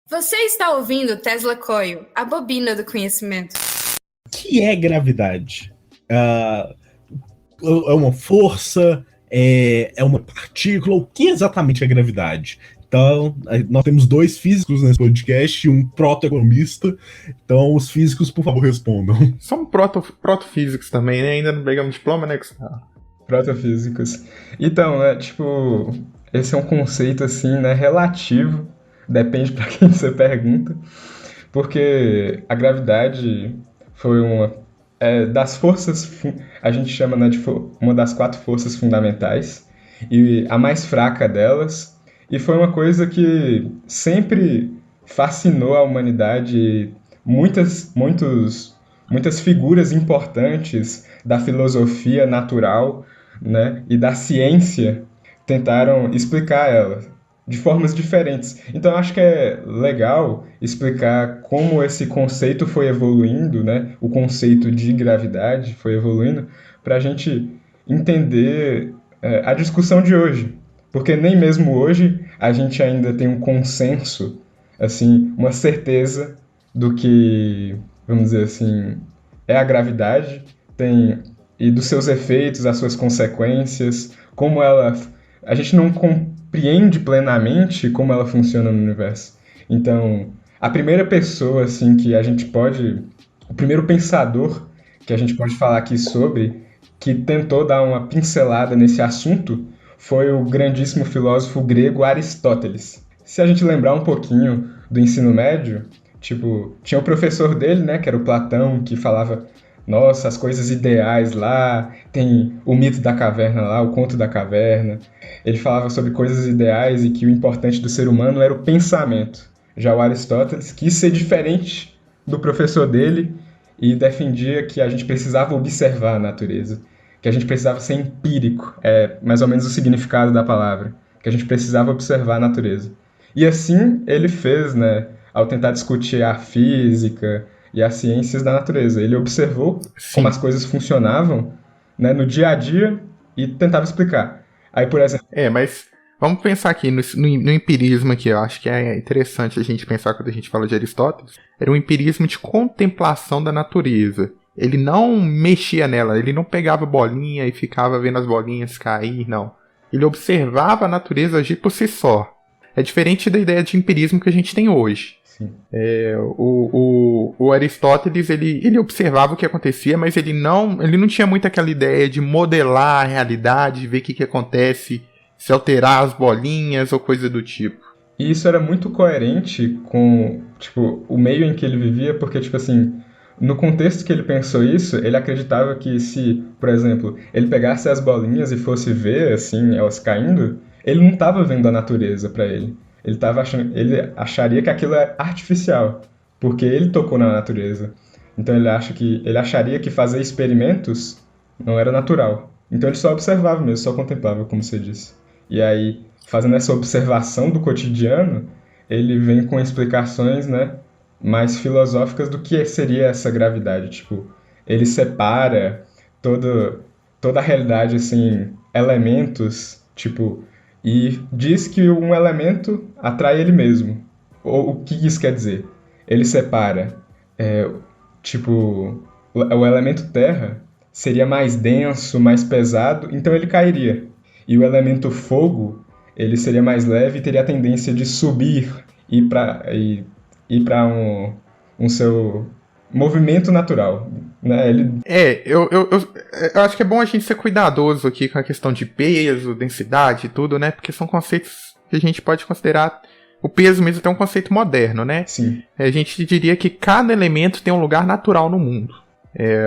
Você está ouvindo Tesla Coil, a bobina do conhecimento. O que é gravidade? É uma força? É uma partícula? O que exatamente é gravidade? Então, nós temos dois físicos nesse podcast e um proto-economista. Então, os físicos, por favor, respondam. Somos proto-físicos também, né? Ainda não pegamos diploma, né, Gustavo? Protofísicos. Então, esse é um conceito, assim, né, relativo. Depende para quem você pergunta. Porque a gravidade foi das forças, a gente chama, né, de uma das 4 forças fundamentais. E a mais fraca delas. E foi uma coisa que sempre fascinou a humanidade. Muitas figuras importantes da filosofia natural, né, e da ciência tentaram explicar ela de formas diferentes. Então eu acho que é legal explicar como esse conceito foi evoluindo, né, o conceito de gravidade foi evoluindo, para a gente entender a discussão de hoje. Porque nem mesmo hoje a gente ainda tem um consenso, assim, uma certeza do que, vamos dizer assim, é a gravidade, e dos seus efeitos, as suas consequências, a gente não compreende plenamente como ela funciona no universo. Então, a primeira pessoa, assim, o primeiro pensador que a gente pode falar aqui sobre, que tentou dar uma pincelada nesse assunto, foi o grandíssimo filósofo grego Aristóteles. Se a gente lembrar um pouquinho do ensino médio, tinha o professor dele, né, que era o Platão, que falava, nossa, as coisas ideais lá, tem o mito da caverna lá, o conto da caverna. Ele falava sobre coisas ideais e que o importante do ser humano era o pensamento. Já o Aristóteles quis ser diferente do professor dele e defendia que a gente precisava observar a natureza, que a gente precisava ser empírico, é mais ou menos o significado da palavra, que a gente precisava observar a natureza. E assim ele fez, né, ao tentar discutir a física e as ciências da natureza. Ele observou como as coisas funcionavam, né, no dia a dia e tentava explicar. Aí, por exemplo... Mas vamos pensar aqui no empirismo aqui. Eu acho que é interessante a gente pensar quando a gente fala de Aristóteles. Era um empirismo de contemplação da natureza. Ele não mexia nela, ele não pegava bolinha e ficava vendo as bolinhas cair, não. Ele observava a natureza agir por si só. É diferente da ideia de empirismo que a gente tem hoje. O Aristóteles ele observava o que acontecia, mas ele não tinha muito aquela ideia de modelar a realidade, ver o que acontece, se alterar as bolinhas ou coisa do tipo. E isso era muito coerente com o meio em que ele vivia, porque no contexto que ele pensou isso, ele acreditava que se, por exemplo, ele pegasse as bolinhas e fosse ver assim elas caindo, ele não estava vendo a natureza para ele. Ele acharia que aquilo é artificial, porque ele tocou na natureza. Então ele acharia que fazer experimentos não era natural. Então ele só observava mesmo, só contemplava, como você disse. E aí, fazendo essa observação do cotidiano, ele vem com explicações, né, mais filosóficas do que seria essa gravidade. Ele separa toda a realidade, assim, elementos, e diz que um elemento atrai ele mesmo. O que isso quer dizer? Ele separa, o elemento terra seria mais denso, mais pesado, então ele cairia. E o elemento fogo, ele seria mais leve e teria a tendência de subir e ir para um seu movimento natural, né? Eu acho que é bom a gente ser cuidadoso aqui com a questão de peso, densidade e tudo, né? Porque são conceitos que a gente pode considerar... O peso mesmo é um conceito moderno, né? Sim. A gente diria que cada elemento tem um lugar natural no mundo.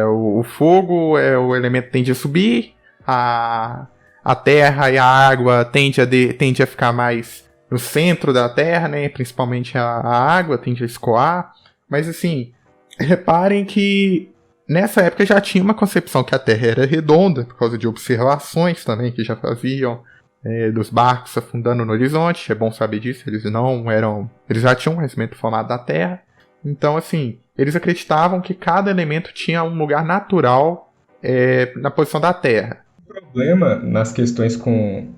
O fogo, o elemento tende a subir, a terra e a água tende a ficar mais no centro da terra, né? Principalmente a água tende a escoar. Mas assim, reparem que nessa época já tinha uma concepção que a Terra era redonda, por causa de observações também que já faziam dos barcos afundando no horizonte. É bom saber disso, eles já tinham um conhecimento formado da Terra. Então, assim, eles acreditavam que cada elemento tinha um lugar natural na posição da Terra. O problema nas questões com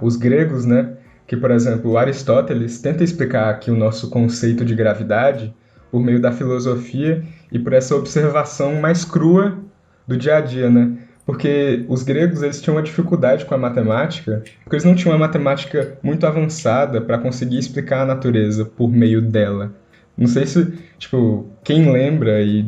os gregos, né, que, por exemplo, Aristóteles tenta explicar aqui o nosso conceito de gravidade por meio da filosofia e por essa observação mais crua do dia a dia, né? Porque os gregos eles tinham uma dificuldade com a matemática, porque eles não tinham uma matemática muito avançada para conseguir explicar a natureza por meio dela. Não sei se, tipo, quem lembra aí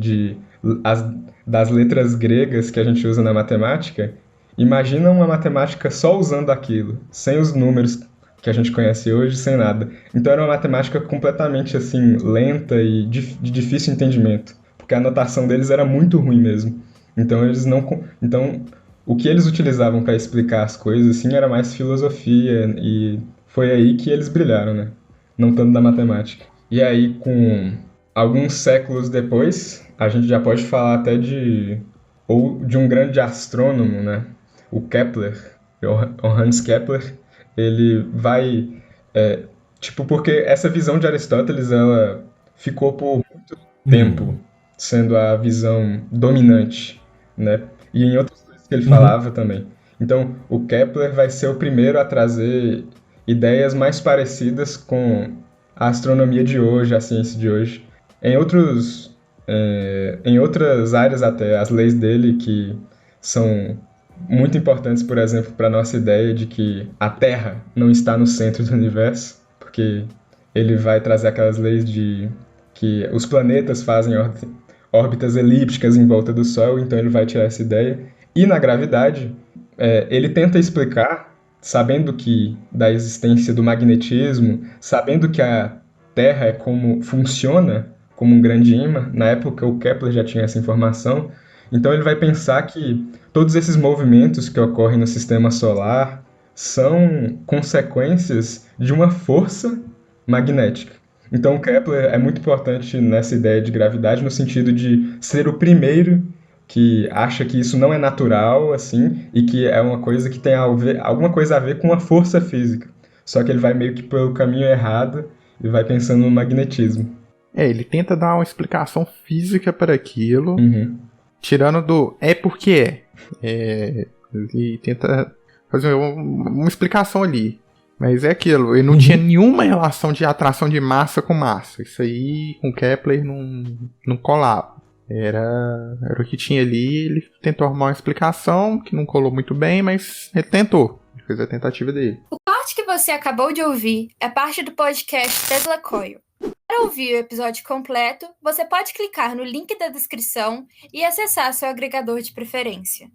das letras gregas que a gente usa na matemática, imagina uma matemática só usando aquilo, sem os números que a gente conhece hoje, sem nada. Então era uma matemática completamente assim lenta e de difícil entendimento, porque a notação deles era muito ruim mesmo. Então eles não, então o que eles utilizavam para explicar as coisas assim era mais filosofia e foi aí que eles brilharam, né? Não tanto da matemática. E aí com alguns séculos depois, a gente já pode falar até de um grande astrônomo, né? O Kepler, Johannes Kepler, ele vai porque essa visão de Aristóteles ela ficou por muito tempo sendo a visão dominante, né? E em outras coisas que ele falava também. Então, o Kepler vai ser o primeiro a trazer ideias mais parecidas com a astronomia de hoje, a ciência de hoje. Em outras áreas até, as leis dele que são muito importantes, por exemplo, para a nossa ideia de que a Terra não está no centro do universo, porque ele vai trazer aquelas leis de que os planetas fazem órbitas elípticas em volta do Sol, então ele vai tirar essa ideia. E na gravidade, ele tenta explicar, sabendo que da existência do magnetismo, sabendo que a Terra é como funciona, como um grande ímã. Na época o Kepler já tinha essa informação, então ele vai pensar que todos esses movimentos que ocorrem no sistema solar são consequências de uma força magnética. Então Kepler é muito importante nessa ideia de gravidade no sentido de ser o primeiro que acha que isso não é natural assim e que é uma coisa que tem alguma coisa a ver com a força física. Só que ele vai meio que pelo caminho errado e vai pensando no magnetismo. Ele tenta dar uma explicação física para aquilo, Uhum. tirando do é porque é. Ele tenta fazer uma explicação ali. Mas é aquilo, ele não tinha nenhuma relação de atração de massa com massa. Isso aí com Kepler não colava. Era o que tinha ali, ele tentou arrumar uma explicação que não colou muito bem, mas ele tentou. Ele fez a tentativa dele. O parte que você acabou de ouvir é parte do podcast Tesla Coil. Para ouvir o episódio completo, você pode clicar no link da descrição e acessar seu agregador de preferência.